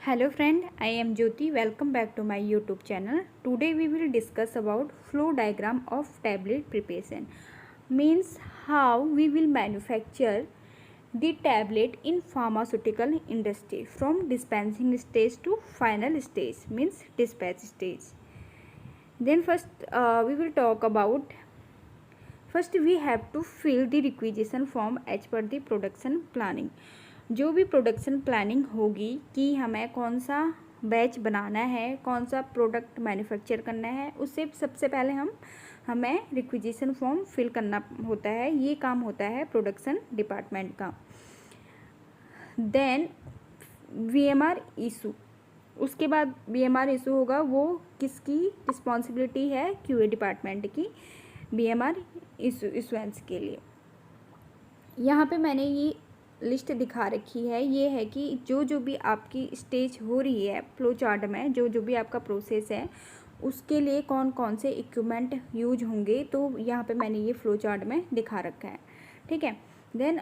Hello friend, I am Jyoti. Welcome back to my YouTube channel. Today we will discuss about flow diagram of tablet preparation. Means how we will manufacture the tablet in pharmaceutical industry from dispensing stage to final stage, means dispatch stage. Then first we will talk about first we have to fill the requisition form as per the production planning. जो भी production planning होगी कि हमें कौन सा batch बनाना है, कौन सा प्रोडक्ट मैन्युफैक्चर करना है, उससे सबसे पहले हमें रिक्विजिशन फॉर्म फिल करना होता है। ये काम होता है प्रोडक्शन डिपार्टमेंट का। देन वीएमआर इशू, उसके बाद वीएमआर इशू होगा, वो किसकी रिस्पॉन्सिबिलिटी है? क्यूए डिपार्टमेंट की बीएमआर इशुएंस के लिए। यहाँ पे मैंने ये लिस्ट दिखा रखी है। ये है कि जो भी आपकी स्टेज हो रही है फ्लो चार्ट में, जो भी आपका प्रोसेस है उसके लिए कौन कौन से इक्विपमेंट यूज होंगे, तो यहाँ पे मैंने ये फ्लो चार्ट में दिखा रखा है। ठीक है। देन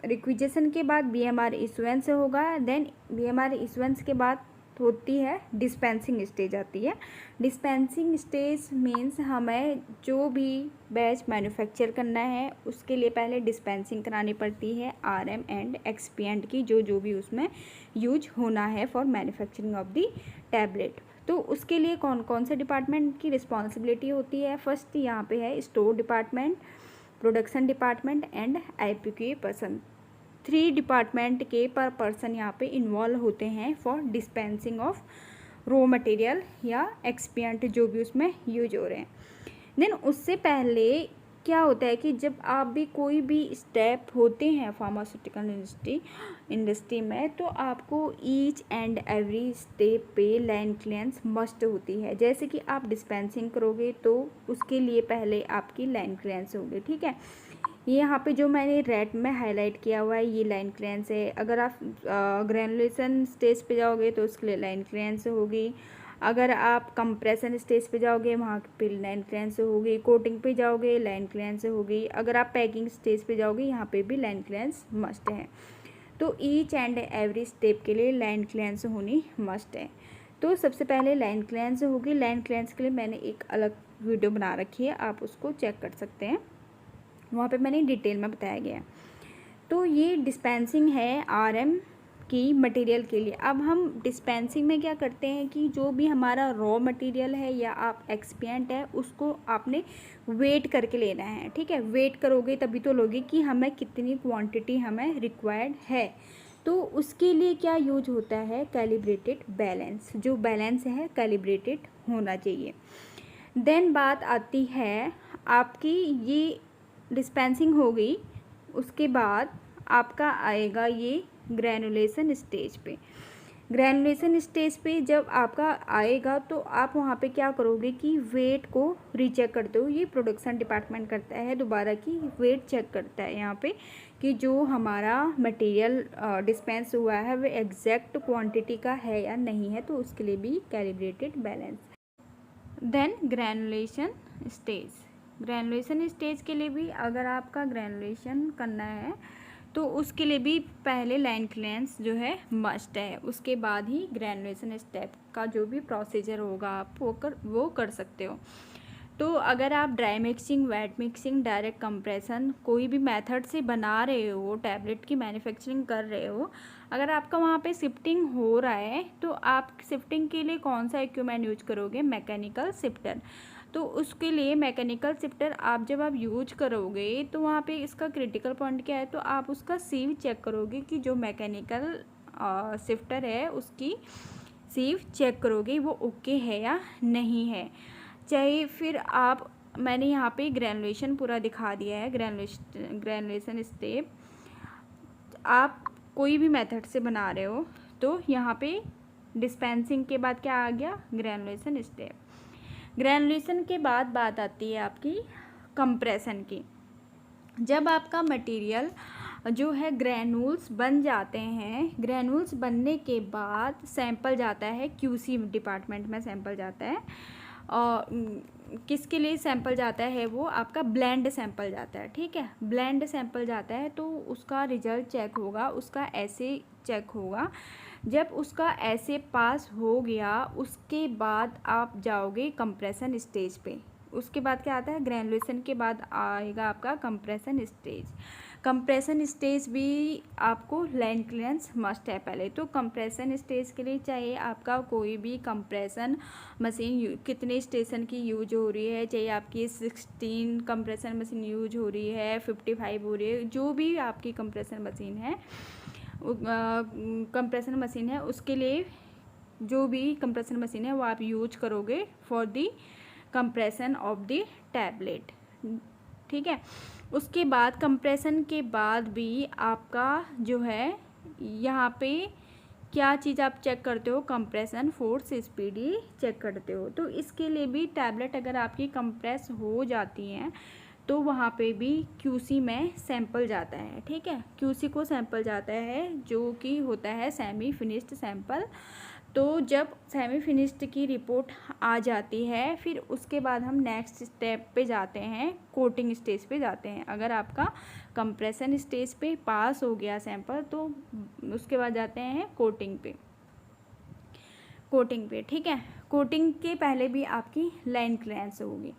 रिक्विजिशन के बाद बीएमआर इशुएंस होगा। देन बीएमआर इशुएंस के बाद होती है डिस्पेंसिंग स्टेज आती है। डिस्पेंसिंग स्टेज मीन्स हमें जो भी बैच मैन्युफैक्चर करना है उसके लिए पहले डिस्पेंसिंग करानी पड़ती है आरएम एंड एक्सपिएंट की, जो भी उसमें यूज होना है for manufacturing of the tablet. तो उसके लिए कौन कौन से डिपार्टमेंट की रिस्पॉन्सिबिलिटी होती है? फर्स्ट यहाँ पे है store department, production department and IPQ person. 3 department के पर पर्सन यहाँ पे इन्वॉल्व होते हैं for dispensing of raw material या एक्सपिएंट जो भी उसमें यूज हो रहे हैं। देन उससे पहले क्या होता है कि जब आप भी कोई भी स्टेप होते हैं फार्मास्यूटिकल इंडस्ट्री में, तो आपको ईच एंड एवरी स्टेप पे लाइन क्लियरेंस मस्ट होती है। जैसे कि आप डिस्पेंसिंग करोगे तो उसके लिए पहले आपकी लाइन क्लियरेंस होगी। ठीक है। ये यहाँ पे जो मैंने रेड में हाईलाइट किया हुआ है ये लाइन क्लियरेंस है। अगर आप ग्रैनुलेशन स्टेज पे जाओगे तो उसके लिए लाइन क्लियरेंस होगी। अगर आप कंप्रेशन स्टेज पे जाओगे वहाँ पे लाइन क्लियरेंस होगी। कोटिंग पे जाओगे लाइन क्लियरेंस होगी। अगर आप पैकिंग स्टेज पे जाओगे यहाँ पे भी लाइन क्लियरेंस मस्ट है। तो ईच एंड एवरी स्टेप के लिए लाइन क्लियरेंस होनी मस्ट है। तो सबसे पहले लाइन क्लियरेंस होगी। लाइन क्लियरेंस के लिए मैंने एक अलग वीडियो बना रखी है, आप उसको चेक कर सकते हैं, वहाँ पे मैंने डिटेल में बताया गया है। तो ये डिस्पेंसिंग है आरएम की मटेरियल के लिए। अब हम डिस्पेंसिंग में क्या करते हैं कि जो भी हमारा रॉ मटेरियल है या आप एक्सपिएंट है उसको आपने वेट करके लेना है। ठीक है। वेट करोगे तभी तो लोगे कि हमें कितनी क्वांटिटी हमें रिक्वायर्ड है। तो उसके लिए क्या यूज होता है? Calibrated balance. जो बैलेंस है कैलिब्रेटेड होना चाहिए। देन बात आती है आपकी ये डिस्पेंसिंग हो गई, उसके बाद आपका आएगा ये ग्रैनुलेशन स्टेज पे। ग्रैनुलेशन स्टेज पे जब आपका आएगा तो आप वहाँ पे क्या करोगे कि वेट को रीचेक करते हो। ये प्रोडक्शन डिपार्टमेंट करता है दोबारा की वेट चेक करता है यहाँ पे कि जो हमारा मटेरियल डिस्पेंस हुआ है वो एग्जैक्ट क्वांटिटी का है या नहीं है, तो उसके लिए भी calibrated balance. Then granulation stage. Granulation stage के लिए भी अगर आपका ग्रैनुलेशन करना है तो उसके लिए भी पहले लाइन क्लियरेंस जो है मस्ट है। उसके बाद ही ग्रैनुलेशन स्टेप का जो भी प्रोसीजर होगा आप वो कर सकते हो। तो अगर आप dry mixing, wet mixing, direct compression कोई भी मेथड से बना रहे हो, टैबलेट की मैन्युफैक्चरिंग कर रहे हो, अगर आपका वहाँ पे शिफ्टिंग हो रहा है तो आप शिफ्टिंग के लिए कौन सा इक्विपमेंट यूज करोगे? Mechanical shifter. तो उसके लिए मैकेनिकल शिफ्टर आप जब आप यूज करोगे तो वहाँ पे इसका क्रिटिकल पॉइंट क्या है? तो आप उसका सीव चेक करोगे कि जो मैकेनिकल शिफ्टर है उसकी सीव चेक करोगे वो ओके है या नहीं है। चाहे फिर आप, मैंने यहाँ पे ग्रैनुलेशन पूरा दिखा दिया है, ग्रैनुलेशन स्टेप आप कोई भी मेथड से बना रहे हो तो यहाँ पे डिस्पेंसिंग के बाद क्या आ गया? Granulation step. ग्रैनुलेशन के बाद बात आती है आपकी कंप्रेशन की। जब आपका मटेरियल जो है ग्रैनुल्स बन जाते हैं, ग्रैनुल्स बनने के बाद सैंपल जाता है क्यूसी डिपार्टमेंट में, सैंपल जाता है। और किसके लिए सैंपल जाता है? वो आपका ब्लेंड सैंपल जाता है। ठीक है। ब्लेंड सैंपल जाता है तो उसका रिजल्ट चेक होगा, उसका ऐसे चेक होगा जब उसका ऐसे पास हो गया उसके बाद आप जाओगे कंप्रेशन स्टेज पे। उसके बाद क्या आता है, ग्रेनुलेशन के बाद आएगा आपका कंप्रेशन स्टेज। कंप्रेशन स्टेज भी आपको लाइन क्लियरेंस मस्ट है पहले। तो कंप्रेशन स्टेज के लिए चाहिए आपका कोई भी कंप्रेशन मशीन कितने स्टेशन की यूज हो रही है, चाहिए आपकी 16 कंप्रेशन मशीन यूज हो रही है, 55 हो रही है, जो भी आपकी कंप्रेशन मशीन है उसके लिए जो भी कंप्रेशन मशीन है वो आप यूज करोगे for the compression of the tablet. ठीक है, उसके बाद कंप्रेशन के बाद भी आपका जो है यहाँ पे क्या चीज़ आप चेक करते हो, कंप्रेशन फोर्स स्पीड ही चेक करते हो। तो इसके लिए भी टैबलेट अगर आपकी कंप्रेस हो जाती हैं तो वहाँ पे भी क्यूसी में सैंपल जाता है। ठीक है, क्यूसी को सैंपल जाता है जो कि होता है सेमी फिनिश्ड सैंपल। तो जब सेमी फिनिश्ड की रिपोर्ट आ जाती है फिर उसके बाद हम नेक्स्ट स्टेप पे जाते हैं, कोटिंग स्टेज पे जाते हैं। अगर आपका कंप्रेशन स्टेज पे पास हो गया सैंपल तो उसके बाद जाते हैं कोटिंग पे। ठीक है, कोटिंग के पहले भी आपकी लाइन क्लियरेंस होगी।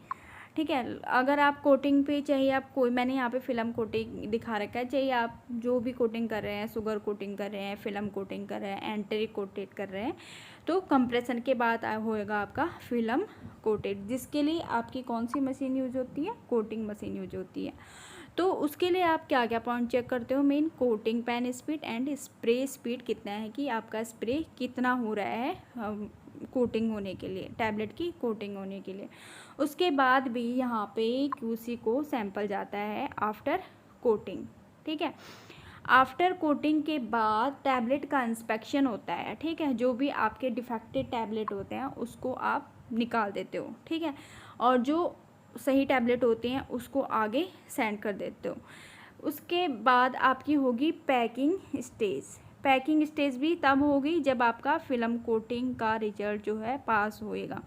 ठीक है, अगर आप कोटिंग पे चाहिए आप कोई, मैंने यहाँ पे फिल्म कोटिंग दिखा रखा है, चाहिए आप जो भी कोटिंग कर रहे हैं, शुगर कोटिंग कर रहे हैं, फिल्म कोटिंग कर रहे हैं, एंट्री कोटेड कर रहे हैं, तो कंप्रेशन के बाद होएगा आपका फिल्म कोटेड, जिसके लिए आपकी कौन सी मशीन यूज होती है, कोटिंग मशीन यूज होती है। तो उसके लिए आप क्या क्या पॉइंट चेक करते हो, main coating pan speed and spray speed कितना है, कि आपका स्प्रे कितना हो रहा है कोटिंग होने के लिए, टैबलेट की कोटिंग होने के लिए। उसके बाद भी यहाँ पे क्यूसी को सैंपल जाता है आफ्टर कोटिंग। ठीक है, आफ्टर कोटिंग के बाद टैबलेट का इंस्पेक्शन होता है। ठीक है, जो भी आपके डिफेक्टेड टैबलेट होते हैं उसको आप निकाल देते हो। ठीक है, और जो सही टैबलेट होते हैं उसको आगे सेंड कर देते हो। उसके बाद आपकी होगी पैकिंग स्टेज। पैकिंग स्टेज भी तब होगी जब आपका फिल्म कोटिंग का रिजल्ट जो है पास होएगा।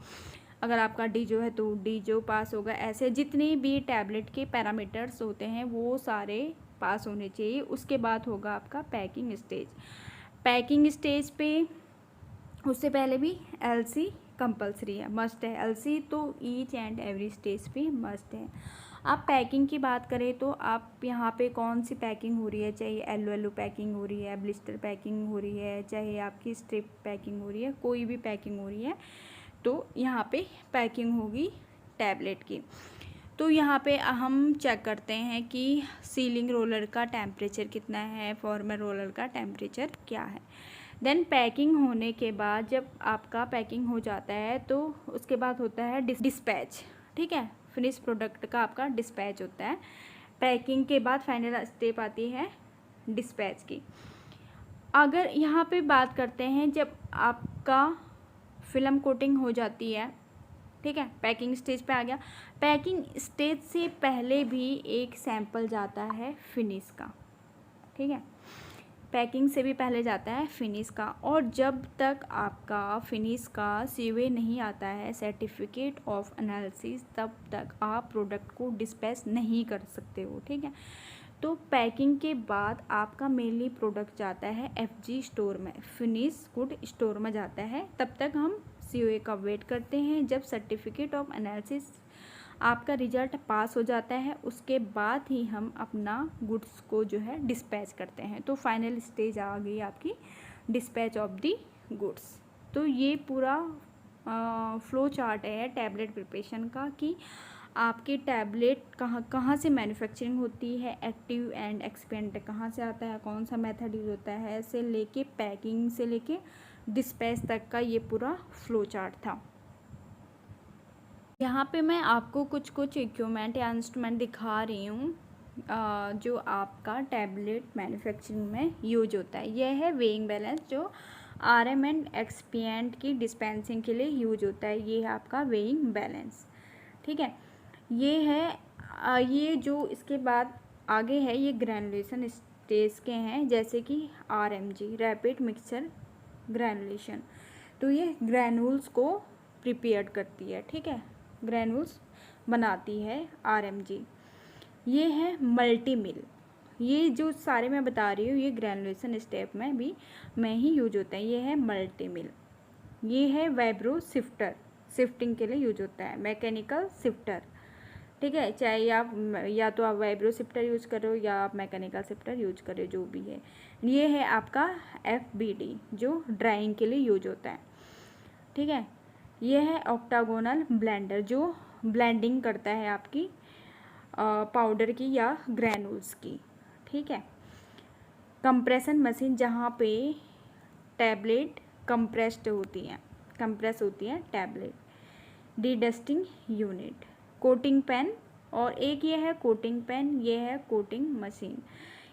अगर आपका डीजो है तो डीजो पास होगा। ऐसे जितने भी टैबलेट के पैरामीटर्स होते हैं वो सारे पास होने चाहिए। उसके बाद होगा आपका पैकिंग स्टेज। पैकिंग स्टेज पे उससे पहले भी एलसी कंपलसरी है, मस्ट है। एलसी तो ईच एंड एवरी स्टेज पे मस्ट है। आप पैकिंग की बात करें तो आप यहाँ पे कौन सी पैकिंग हो रही है, चाहे येलो पैकिंग हो रही है, ब्लिस्टर पैकिंग हो रही है, चाहे आपकी स्ट्रिप पैकिंग हो रही है, कोई भी पैकिंग हो रही है तो यहाँ पे पैकिंग होगी टैबलेट की। तो यहाँ पे हम चेक करते हैं कि सीलिंग रोलर का टेम्परेचर कितना है, फॉर्मर रोलर का टेम्परेचर क्या है। देन पैकिंग होने के बाद जब आपका पैकिंग हो जाता है तो उसके बाद होता है डिस्पैच। ठीक है, फिनिश प्रोडक्ट का आपका डिस्पैच होता है। पैकिंग के बाद फाइनल स्टेप आती है डिस्पैच की। अगर यहाँ पे बात करते हैं जब आपका फिल्म कोटिंग हो जाती है, ठीक है, पैकिंग स्टेज पे आ गया। पैकिंग स्टेज से पहले भी एक सैंपल जाता है फिनिश का। ठीक है, पैकिंग से भी पहले जाता है फिनिश का। और जब तक आपका फिनिश का सीवे नहीं आता है, सर्टिफिकेट ऑफ एनालिसिस, तब तक आप प्रोडक्ट को डिस्पैच नहीं कर सकते हो। ठीक है, तो पैकिंग के बाद आपका मेनली प्रोडक्ट जाता है एफजी स्टोर में, फिनिश गुड स्टोर में जाता है। तब तक हम सीओए का वेट करते हैं। जब सर्टिफिकेट ऑफ एनालिसिस आपका रिजल्ट पास हो जाता है उसके बाद ही हम अपना गुड्स को जो है डिस्पैच करते हैं। तो फाइनल स्टेज आ गई आपकी डिस्पैच ऑफ दी गुड्स। तो ये पूरा फ्लो चार्ट है टैबलेट प्रिपरेशन का, कि आपकी टैबलेट कहाँ से मैन्युफैक्चरिंग होती है, एक्टिव एंड एक्सपेंड कहाँ से आता है, कौन सा मेथड यूज होता है, से लेके पैकिंग से लेके डिस्पैच तक का ये पूरा फ्लो चार्ट था। यहाँ पे मैं आपको कुछ इक्विपमेंट या इंस्ट्रूमेंट दिखा रही हूँ जो आपका टैबलेट मैन्युफैक्चरिंग में यूज होता है। यह है वेइंग बैलेंस जो RM एंड एक्सपिएंट की डिस्पेंसिंग के लिए यूज होता है। ये है आपका वेइंग बैलेंस। ठीक है, ये है ये जो इसके बाद आगे है ये ग्रैनुलेशन स्टेज के हैं, जैसे कि RMG रैपिड मिक्सचर ग्रैनुलेशन। तो ये ग्रैनुल्स को प्रिपेयर करती है। ठीक है, ग्रैनुल्स बनाती है RMG। ये है मल्टी मिल। ये जो सारे मैं बता रही हूँ ये ग्रैनुलेशन स्टेप में भी में ही यूज होता है। ये है मल्टी मिल, ये है वाइब्रो शिफ्टर, शिफ्टिंग के लिए यूज होता है, मैकेनिकल शिफ्टर, ठीक है। चाहे आप या तो आप वाइब्रो शिफ्टर यूज कर रहे हो या आप मैकेनिकल शिफ्टर यूज कर रहे हो, जो भी है। ये है आपका FBD जो ड्राइंग के लिए यूज होता है, ठीक है। ये है ऑक्टागोनल ब्लेंडर जो ब्लेंडिंग करता है आपकी पाउडर की या ग्रैनुल्स की, ठीक है। कंप्रेशन मशीन जहाँ पे टैबलेट कंप्रेस होती हैं tablet. Dedusting unit, coating pan, और एक ये है कोटिंग पेन, ये है कोटिंग मशीन।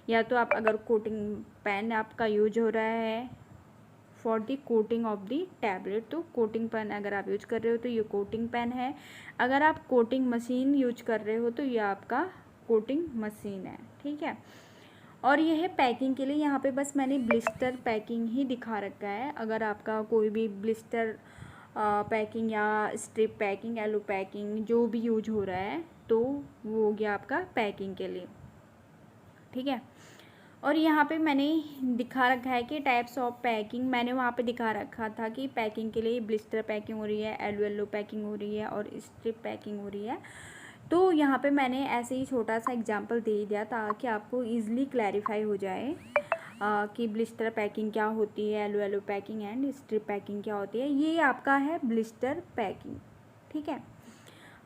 या तो आप अगर कोटिंग पेन आपका यूज हो रहा है for the coating of the tablet, तो कोटिंग पेन अगर आप यूज कर रहे हो तो ये कोटिंग पेन है। अगर आप कोटिंग मशीन यूज कर रहे हो तो ये आपका कोटिंग मशीन है, ठीक है। और ये है पैकिंग के लिए, यहाँ पे बस मैंने ब्लिस्टर पैकिंग ही दिखा रखा है। अगर आपका कोई भी ब्लिस्टर पैकिंग या स्ट्रिप पैकिंग, एलो पैकिंग जो भी यूज हो रहा है तो वो हो गया आपका पैकिंग के लिए, ठीक है। और यहाँ पे मैंने दिखा रखा है कि टाइप्स ऑफ पैकिंग, मैंने वहाँ पे दिखा रखा था कि पैकिंग के लिए ब्लिस्टर पैकिंग हो रही है, एलो पैकिंग हो रही है और स्ट्रिप पैकिंग हो रही है। तो यहाँ पे मैंने ऐसे ही छोटा सा एग्जांपल दे दिया ताकि आपको इजीली क्लैरिफाई हो जाए कि ब्लिस्टर पैकिंग क्या होती है, alu packing and strip packing क्या होती है। ये आपका है ब्लिस्टर पैकिंग, ठीक है।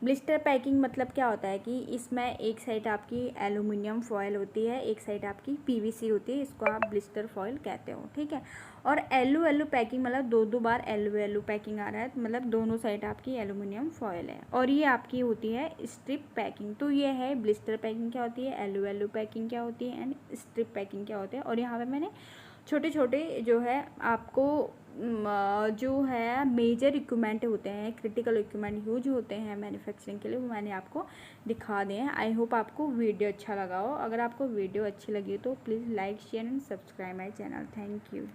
ब्लिस्टर पैकिंग मतलब क्या होता है कि इसमें एक साइड आपकी एल्यूमिनियम फॉयल होती है, एक साइड आपकी PVC होती है, इसको आप ब्लिस्टर फॉयल कहते हो, ठीक है। और एलो पैकिंग मतलब दो बार एलो पैकिंग आ रहा है, मतलब दोनों साइड आपकी एल्यूमिनियम फॉयल है। और ये आपकी होती है स्ट्रिप पैकिंग। तो ये है ब्लिस्टर पैकिंग क्या होती है, एलो पैकिंग क्या होती है एंड स्ट्रिप पैकिंग क्या होती है। और यहाँ पे मैंने छोटे छोटे जो है आपको जो है मेजर इक्विपमेंट होते हैं, क्रिटिकल इक्विपमेंट यूज होते हैं मैन्युफैक्चरिंग के लिए, वो मैंने आपको दिखा दिए हैं। आई होप आपको वीडियो अच्छा लगा हो। अगर आपको वीडियो अच्छी लगी तो please like share and subscribe my channel. Thank you.